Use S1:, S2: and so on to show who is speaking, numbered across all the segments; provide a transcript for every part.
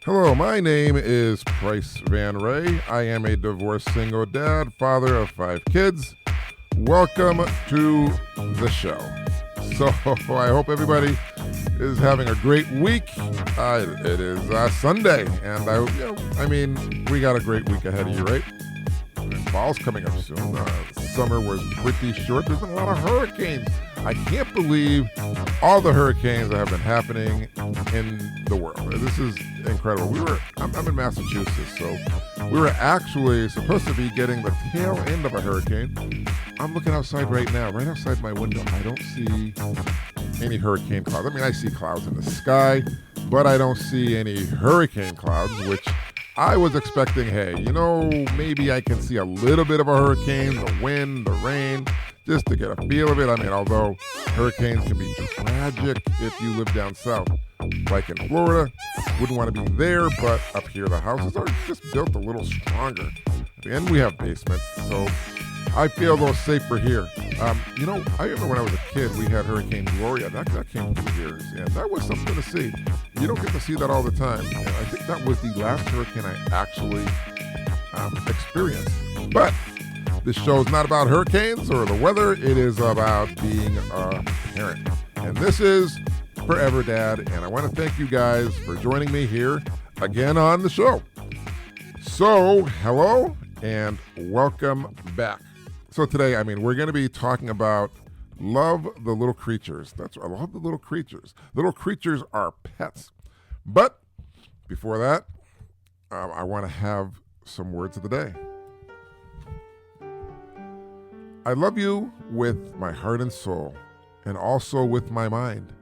S1: Hello, my name is Price Van Ray. I am a divorced single dad, father of 5 kids. Welcome to the show. So I hope everybody is having a great week. It is Sunday, and we got a great week ahead of you, right? And fall's coming up soon. Summer was pretty short. There's been a lot of hurricanes. I can't believe all the hurricanes that have been happening in the world. This is incredible. I'm in Massachusetts, so we were actually supposed to be getting the tail end of a hurricane. I'm looking outside right now, right outside my window. I don't see any hurricane clouds. I mean, I see clouds in the sky, but I don't see any hurricane clouds, which I was expecting, maybe I can see a little bit of a hurricane, the wind, the rain, just to get a feel of it. I mean, although hurricanes can be tragic if you live down south, like in Florida, wouldn't want to be there, but up here the houses are just built a little stronger. And we have basements, so I feel a little safer here. I remember when I was a kid, we had Hurricane Gloria. That came through here, and that was something to see. You don't get to see that all the time. And I think that was the last hurricane I actually experienced. But this show is not about hurricanes or the weather. It is about being a parent. And this is Forever Dad, and I want to thank you guys for joining me here again on the show. So, hello and welcome back. So today, we're going to be talking about love the little creatures. That's right, I love the little creatures. Little creatures are pets. But before that, I want to have some words of the day. I love you with my heart and soul, and also with my mind.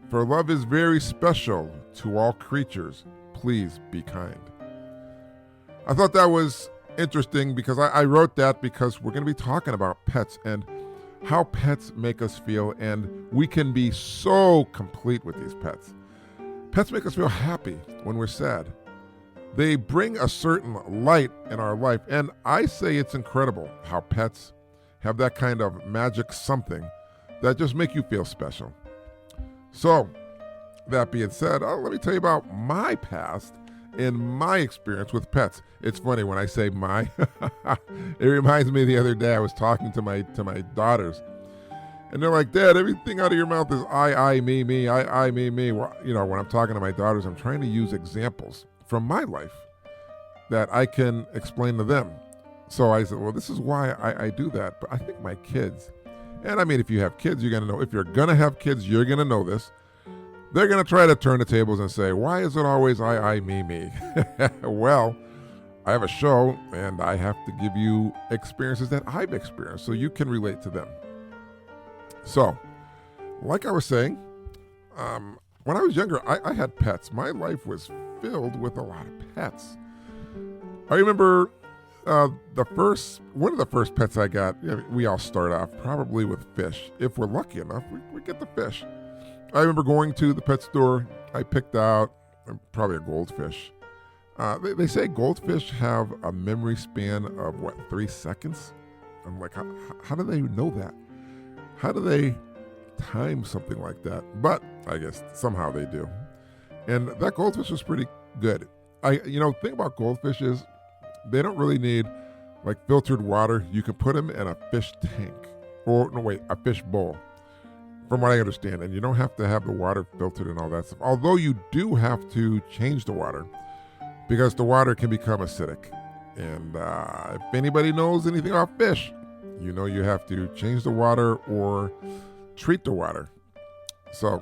S1: For love is very special to all creatures. Please be kind. I thought that was interesting because I wrote that because we're going to be talking about pets and how pets make us feel, and we can be so complete with these pets. Pets make us feel happy when we're sad. They bring a certain light in our life, and I say it's incredible how pets have that kind of magic something that just make you feel special. So, that being said, let me tell you about my past and my experience with pets. It's funny when I say my, it reminds me the other day I was talking to my daughters, and they're like, "Dad, everything out of your mouth is I, me, I, me." Well, when I'm talking to my daughters, I'm trying to use examples from my life that I can explain to them. So I said, well, this is why I do that. But I think my kids, and if you have kids, you're going to know. If you're going to have kids, you're going to know this. They're going to try to turn the tables and say, why is it always I, me? Well, I have a show, and I have to give you experiences that I've experienced so you can relate to them. So, like I was saying, when I was younger, I had pets. My life was filled with a lot of pets. I remember one of the first pets I got, we all start off probably with fish. If we're lucky enough, we get the fish. I remember going to the pet store. I picked out probably a goldfish. They say goldfish have a memory span of 3 seconds? I'm like, how do they know that? How do they time something like that? But I guess somehow they do. And that goldfish was pretty good. The thing about goldfish is they don't really need filtered water. You can put them in a fish tank, a fish bowl, from what I understand. And you don't have to have the water filtered and all that stuff. Although you do have to change the water because the water can become acidic. And if anybody knows anything about fish, you have to change the water or treat the water. So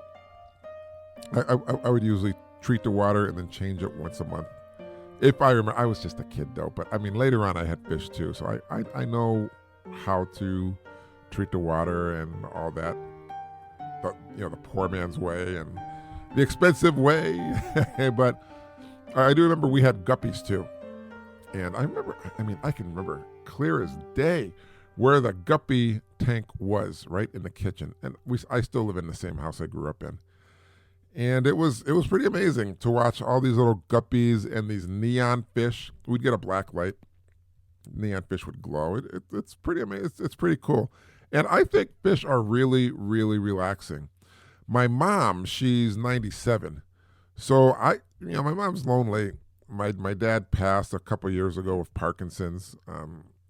S1: I would usually treat the water and then change it once a month. If I remember, I was just a kid though, but later on I had fish too, so I know how to treat the water and all that, the poor man's way and the expensive way. But I do remember we had guppies too, and I can remember clear as day where the guppy tank was, right in the kitchen, and I still live in the same house I grew up in. And it was pretty amazing to watch all these little guppies and these neon fish. We'd get a black light. Neon fish would glow. It's pretty amazing. It's pretty cool. And I think fish are really, really relaxing. My mom, she's 97. So my mom's lonely. My dad passed a couple years ago with Parkinson's.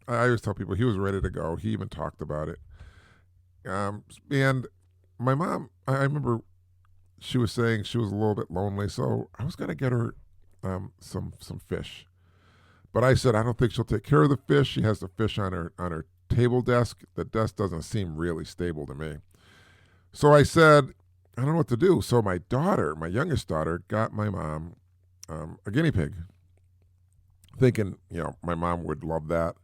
S1: I always tell people he was ready to go. He even talked about it. And my mom, I remember she was saying she was a little bit lonely, so I was gonna get her some fish. But I said I don't think she'll take care of the fish. She has the fish on her table desk. The desk doesn't seem really stable to me. So I said I don't know what to do. So my daughter, my youngest daughter, got my mom a guinea pig, thinking my mom would love that.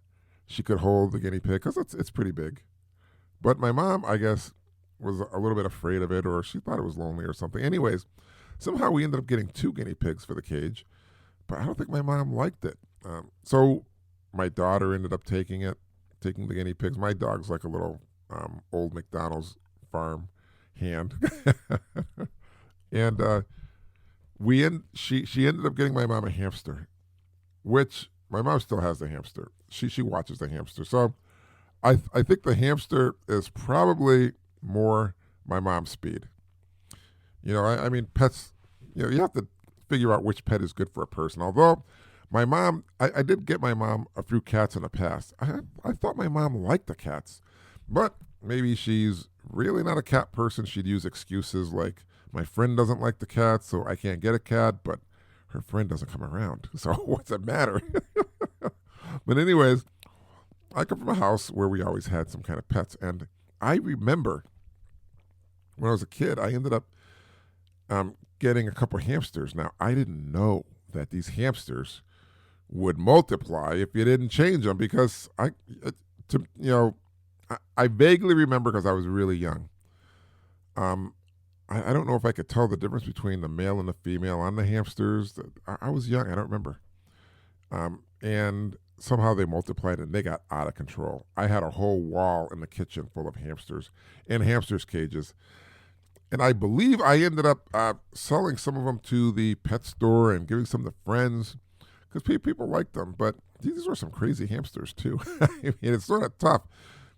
S1: She could hold the guinea pig because it's pretty big. But my mom, I guess, was a little bit afraid of it, or she thought it was lonely or something. Anyways, somehow we ended up getting two guinea pigs for the cage, but I don't think my mom liked it. So my daughter ended up taking the guinea pigs. My dog's like a little old McDonald's farm hand, and she ended up getting my mom a hamster, which my mom still has the hamster. She watches the hamster, so I think the hamster is probably more my mom's speed. I mean, pets. You have to figure out which pet is good for a person. Although my mom, I did get my mom a few cats in the past. I thought my mom liked the cats, but maybe she's really not a cat person. She'd use excuses like my friend doesn't like the cat, so I can't get a cat, but her friend doesn't come around. So what's it matter? But anyways, I come from a house where we always had some kind of pets, and I remember when I was a kid, I ended up getting a couple of hamsters. Now I didn't know that these hamsters would multiply if you didn't change them because I vaguely remember because I was really young. I don't know if I could tell the difference between the male and the female on the hamsters. I was young. I don't remember. And somehow they multiplied and they got out of control. I had a whole wall in the kitchen full of hamsters and hamsters cages. And I believe I ended up selling some of them to the pet store and giving some to friends because people liked them. But these were some crazy hamsters too. I mean, it's sort of tough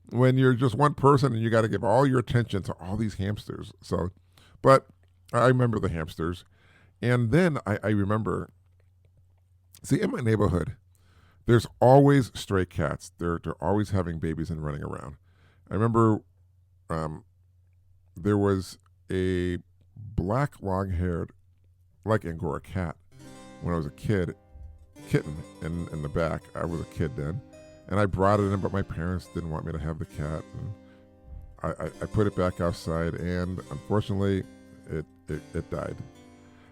S1: when you're just one person and you got to give all your attention to all these hamsters. So, but I remember the hamsters. And then I remember, see, in my neighborhood, there's always stray cats. They're always having babies and running around. I remember there was a black long-haired, like Angora cat, when I was a kitten in the back. I was a kid then. And I brought it in, but my parents didn't want me to have the cat. And I put it back outside, and unfortunately, it died.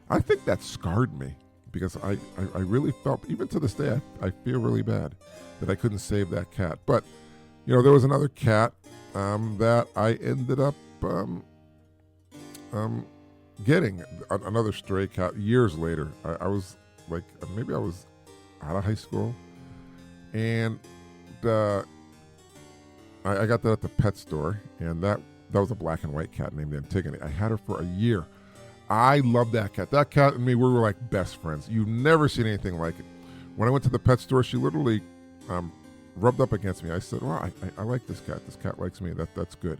S1: I think that scarred me because I really felt, even to this day, I feel really bad that I couldn't save that cat. But, there was another cat that I ended up getting, another stray cat years later. I was like, maybe I was out of high school, and I got that at the pet store, and that was a black and white cat named Antigone. I had her for a year. I loved that cat. That cat and me, we were like best friends. You've never seen anything like it. When I went to the pet store, she literally rubbed up against me. I said, well, I like this cat. This cat likes me. That's good.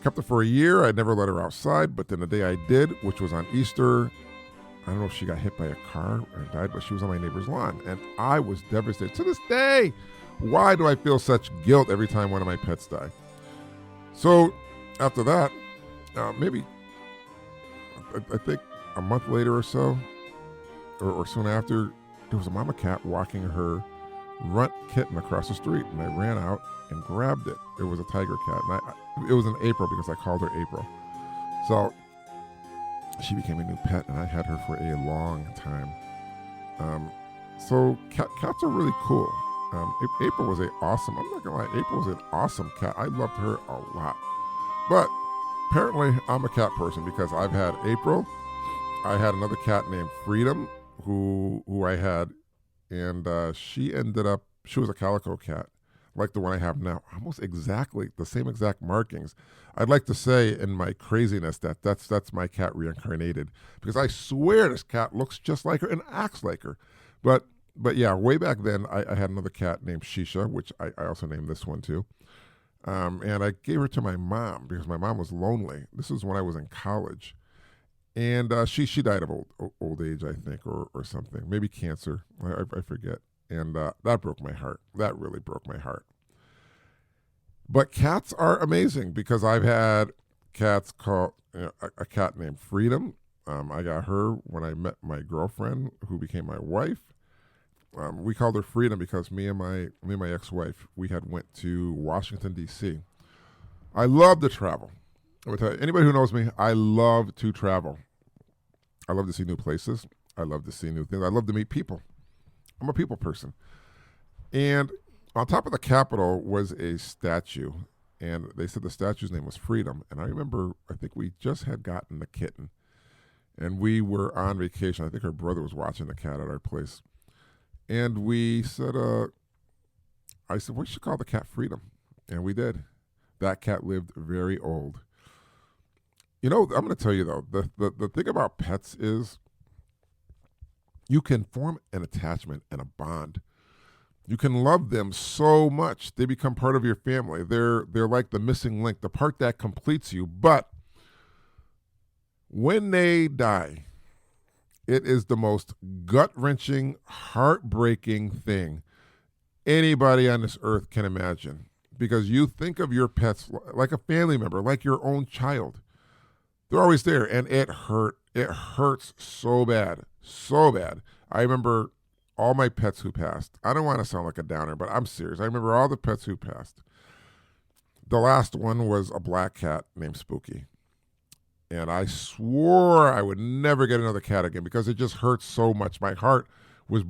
S1: Kept her for a year. I never let her outside, but then the day I did, which was on Easter, I don't know if she got hit by a car or died, but she was on my neighbor's lawn, and I was devastated. To this day, why do I feel such guilt every time one of my pets die? So after that, maybe I think a month later or so, or soon after, there was a mama cat walking her runt kitten across the street, and I ran out and grabbed it. It was a tiger cat, and it was in April because I called her April. So she became a new pet, and I had her for a long time. So cats are really cool. April was I'm not gonna lie, April was an awesome cat. I loved her a lot. But apparently I'm a cat person because I've had April. I had another cat named Freedom who I had, and she was a calico cat, like the one I have now, almost exactly the same exact markings. I'd like to say in my craziness that's my cat reincarnated, because I swear this cat looks just like her and acts like her. But yeah, way back then I had another cat named Shisha, which I also named this one too. And I gave her to my mom because my mom was lonely. This was when I was in college. And she died of old age, I think, or something, maybe cancer. I forget. And that broke my heart. That really broke my heart. But cats are amazing because I've had cats called a cat named Freedom. I got her when I met my girlfriend, who became my wife. We called her Freedom because me and my ex-wife, we had went to Washington D.C. I love to travel. I would tell you, anybody who knows me, I love to travel. I love to see new places. I love to see new things. I love to meet people. I'm a people person. And on top of the Capitol was a statue, and they said the statue's name was Freedom. And I remember, I think we just had gotten a kitten, and we were on vacation. I think her brother was watching the cat at our place. And we said, I said, we should call the cat Freedom. And we did. That cat lived very old. You know, I'm going to tell you, though, the thing about pets is you can form an attachment and a bond. You can love them so much. They become part of your family. They're like the missing link, the part that completes you. But when they die, it is the most gut-wrenching, heartbreaking thing anybody on this earth can imagine. Because you think of your pets like a family member, like your own child. They're always there, and it hurts so bad, so bad. I remember all my pets who passed. I don't want to sound like a downer, but I'm serious. I remember all the pets who passed. The last one was a black cat named Spooky. And I swore I would never get another cat again because it just hurts so much. My heart was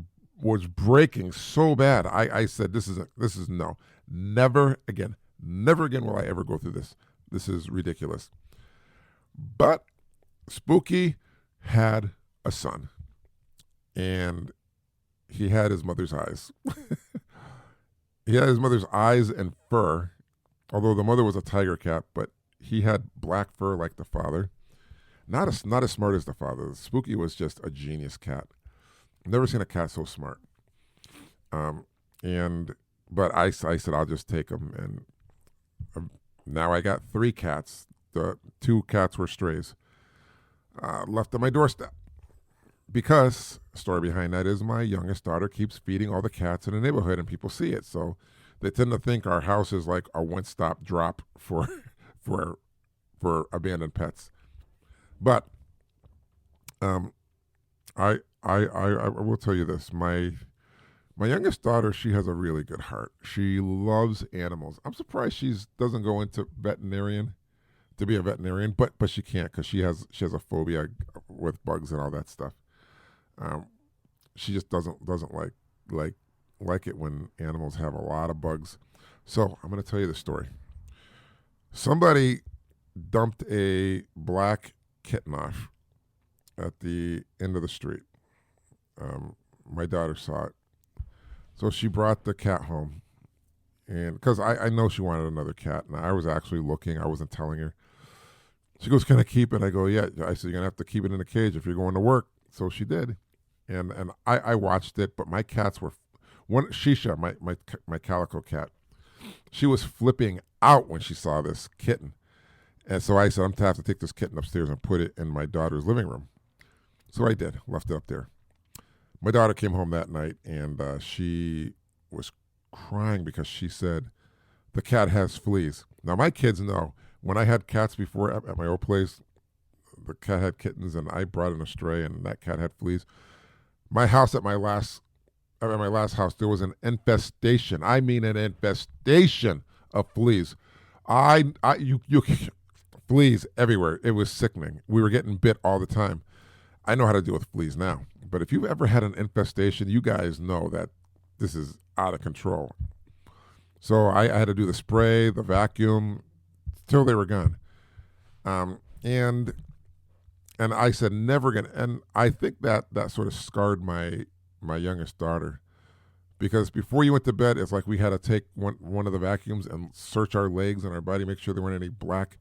S1: breaking so bad. I said, this is no. Never again. Never again will I ever go through this. This is ridiculous. But Spooky had a son, and he had his mother's eyes. He had his mother's eyes and fur, although the mother was a tiger cat, but he had black fur like the father. Not as smart as the father. Spooky was just a genius cat. I've never seen a cat so smart. But I said I'll just take him, and now I got 3 cats. The 2 cats were strays, left on my doorstep. Because, story behind that is my youngest daughter keeps feeding all the cats in the neighborhood, and people see it. So they tend to think our house is like a one-stop drop for abandoned pets. But I will tell you this. My youngest daughter, she has a really good heart. She loves animals. I'm surprised she doesn't go into to be a veterinarian, but she can't because she has a phobia with bugs and all that stuff. She just doesn't like it when animals have a lot of bugs. So I'm going to tell you the story. Somebody dumped a black kitten off at the end of the street. My daughter saw it, so she brought the cat home, and because I know she wanted another cat, and I was actually looking. I wasn't telling her. She goes, "Can I keep it?" I go, "Yeah." I said, "You're gonna have to keep it in a cage if you're going to work." So she did, and I watched it. But my cats were Shisha, my calico cat. She was flipping out when she saw this kitten, and so I said, "I'm gonna have to take this kitten upstairs and put it in my daughter's living room." So I did, left it up there. My daughter came home that night, and she was crying because she said the cat has fleas. Now my kids know. When I had cats before at my old place, the cat had kittens, and I brought in a stray, and that cat had fleas. My house at my last house, there was an infestation. I mean, an infestation of fleas. Fleas everywhere. It was sickening. We were getting bit all the time. I know how to deal with fleas now, but if you've ever had an infestation, you guys know that this is out of control. So I had to do the spray, the vacuum, till they were gone. And I said never gonna. And I think that sort of scarred my youngest daughter, because before you went to bed, it's like we had to take one of the vacuums and search our legs and our body, make sure there weren't any black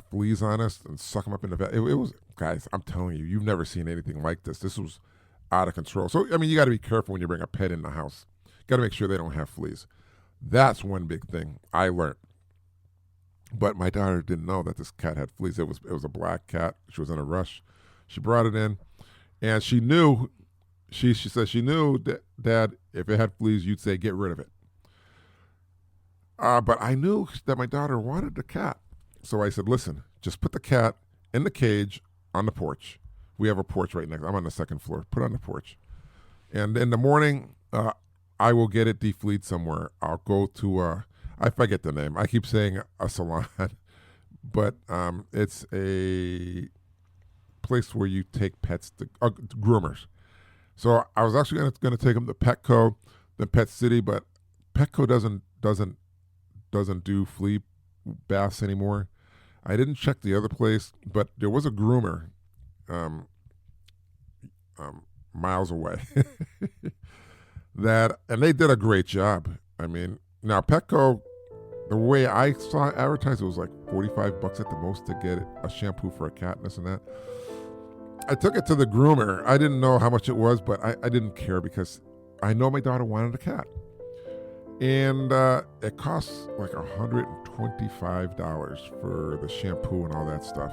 S1: fleas on us, and suck them up in the vacuum. It was, guys, I'm telling you, you've never seen anything like this. This was out of control. So I mean, you got to be careful when you bring a pet in the house. Got to make sure they don't have fleas. That's one big thing I learned. But my daughter didn't know that this cat had fleas. It was a black cat. She was in a rush. She brought it in, and she knew. She said she knew that, Dad, if it had fleas, you'd say get rid of it. But I knew that my daughter wanted the cat, so I said, listen, just put the cat in the cage on the porch. We have a porch right next. I'm on the second floor. Put it on the porch, and in the morning, I will get it defleed somewhere. I'll go to I forget the name. I keep saying a salon, but it's a place where you take pets to groomers. So I was actually going to take them to Petco, then Pet City, but Petco doesn't do flea baths anymore. I didn't check the other place, but there was a groomer um, miles away and they did a great job. I mean, now Petco, the way I saw it advertised, it was like $45 at the most to get a shampoo for a cat and this and that. I took it to the groomer. I didn't know how much it was, but I didn't care because I know my daughter wanted a cat. And it costs like $125 for the shampoo and all that stuff.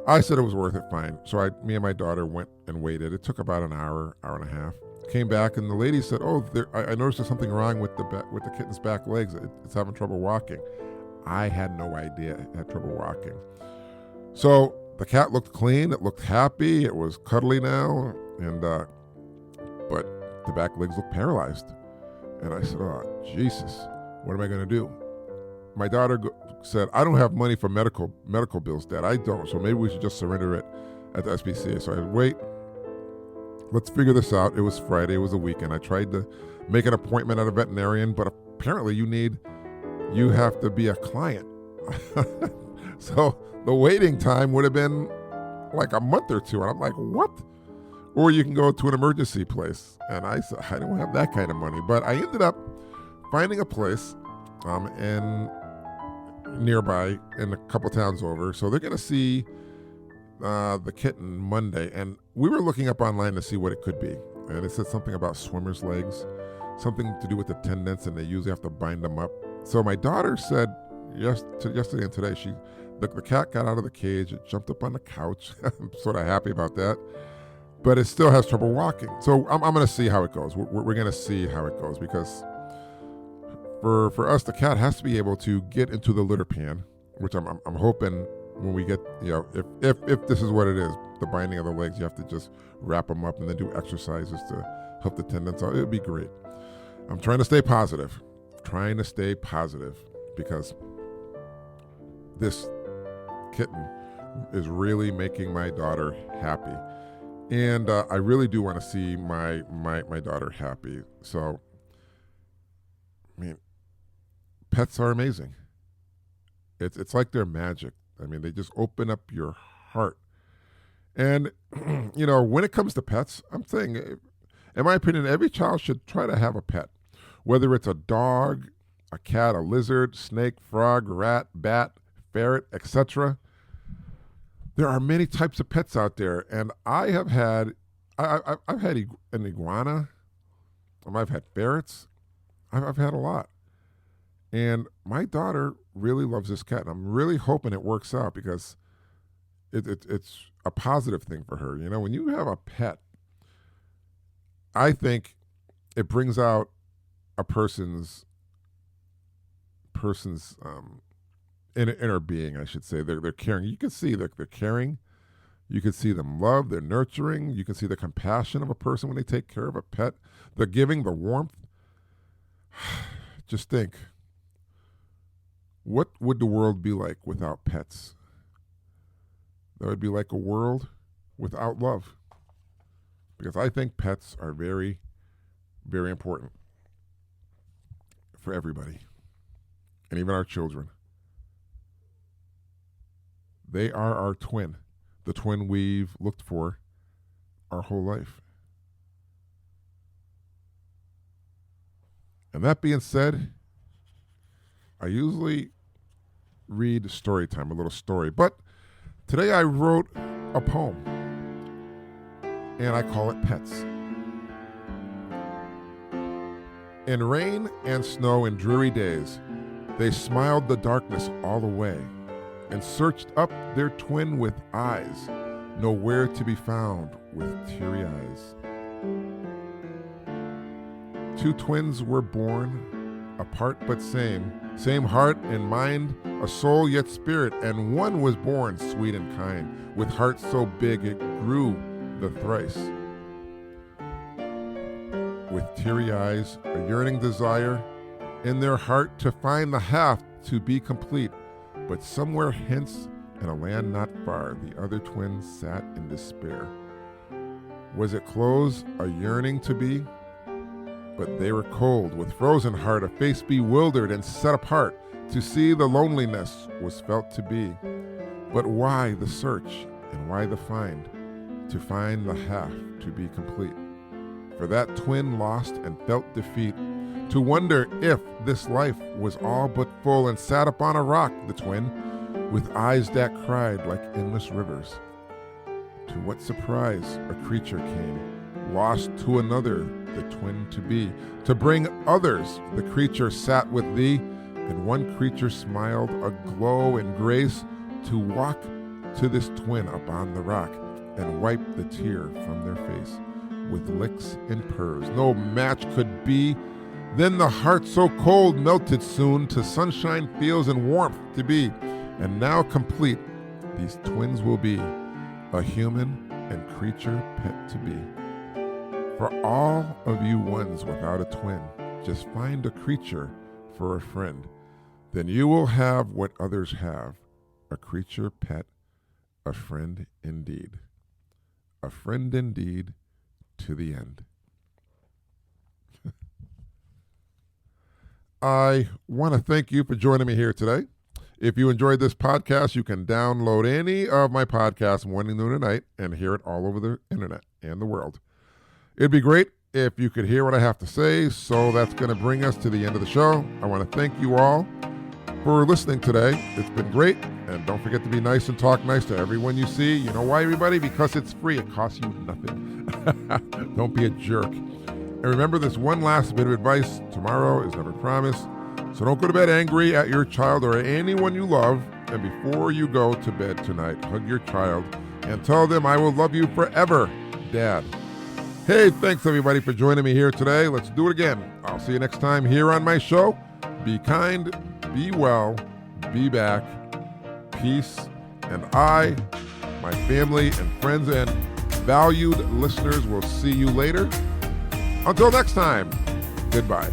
S1: I said it was worth it, fine. So me and my daughter went and waited. It took about an hour, hour and a half. Came back and the lady said, "Oh, I noticed there's something wrong with the kitten's back legs. It's having trouble walking." I had no idea it had trouble walking. So the cat looked clean. It looked happy. It was cuddly now, and but the back legs looked paralyzed. And I said, "Oh, Jesus, what am I going to do?" My daughter said, "I don't have money for medical bills, Dad. I don't. So maybe we should just surrender it at the SPCA." So I said, "Wait. Let's figure this out." It was Friday. It was a weekend. I tried to make an appointment at a veterinarian, but apparently you have to be a client. So the waiting time would have been like a month or two. And I'm like, what? Or you can go to an emergency place. And I said, I don't have that kind of money. But I ended up finding a place in nearby in a couple towns over. So they're going to see the kitten Monday, and we were looking up online to see what it could be, and it said something about swimmer's legs, something to do with the tendons, and they usually have to bind them up. So my daughter said yesterday and today, the cat got out of the cage, it jumped up on the couch. I'm sort of happy about that, but it still has trouble walking. So I'm going to see how it goes. We're going to see how it goes, because for us, the cat has to be able to get into the litter pan, which I'm hoping when we get, if this is what it is, the binding of the legs, you have to just wrap them up and then do exercises to help the tendons out. It would be great. I'm trying to stay positive, because this kitten is really making my daughter happy. And I really do want to see my daughter happy. So, I mean, pets are amazing. It's like they're magic. I mean, they just open up your heart. And, when it comes to pets, I'm saying, in my opinion, every child should try to have a pet. Whether it's a dog, a cat, a lizard, snake, frog, rat, bat, ferret, etc. There are many types of pets out there. And I've had an iguana. I've had ferrets. I've had a lot. And my daughter really loves this cat, and I'm really hoping it works out, because it's a positive thing for her. When you have a pet, I think it brings out a person's inner being, I should say. They're caring. You can see they're caring. You can see them love. They're nurturing. You can see the compassion of a person when they take care of a pet. The giving, the warmth. Just think. What would the world be like without pets? That would be like a world without love. Because I think pets are very, very important for everybody, and even our children. They are our twin, the twin we've looked for our whole life. And that being said, I usually read story time, a little story, but today I wrote a poem, and I call it Pets. In rain and snow and dreary days, They smiled the darkness all away and searched up their twin with eyes, nowhere to be found with teary eyes. Two twins were born, apart but same heart and mind, a soul yet spirit, and one was born sweet and kind, with heart so big it grew the thrice. With teary eyes, a yearning desire in their heart to find the half to be complete, but somewhere hence, in a land not far, the other twins sat in despair. Was it close, a yearning to be? But they were cold, with frozen heart, a face bewildered and set apart, to see the loneliness was felt to be. But why the search, and why the find, to find the half to be complete? For that twin lost and felt defeat, to wonder if this life was all but full, and sat upon a rock, the twin, with eyes that cried like endless rivers. To what surprise a creature came, lost to another, the twin to be, to bring others. The creature sat with thee, and one creature smiled, a glow and grace, to walk to this twin upon the rock, and wipe the tear from their face, with licks and purrs. No match could be. Then the heart so cold melted soon, to sunshine, fields, and warmth to be. And now complete, these twins will be, a human and creature pet to be. For all of you ones without a twin, just find a creature for a friend. Then you will have what others have, a creature pet, a friend indeed. A friend indeed to the end. I want to thank you for joining me here today. If you enjoyed this podcast, you can download any of my podcasts morning, noon, and night and hear it all over the internet and the world. It'd be great if you could hear what I have to say, so that's going to bring us to the end of the show. I want to thank you all for listening today. It's been great, and don't forget to be nice and talk nice to everyone you see. You know why, everybody? Because it's free. It costs you nothing. Don't be a jerk. And remember this one last bit of advice. Tomorrow is never promised, so don't go to bed angry at your child or anyone you love. And before you go to bed tonight, hug your child and tell them, I will love you forever, Dad. Hey, thanks everybody for joining me here today. Let's do it again. I'll see you next time here on my show. Be kind, be well, be back, peace, and I, my family and friends and valued listeners will see you later. Until next time, goodbye.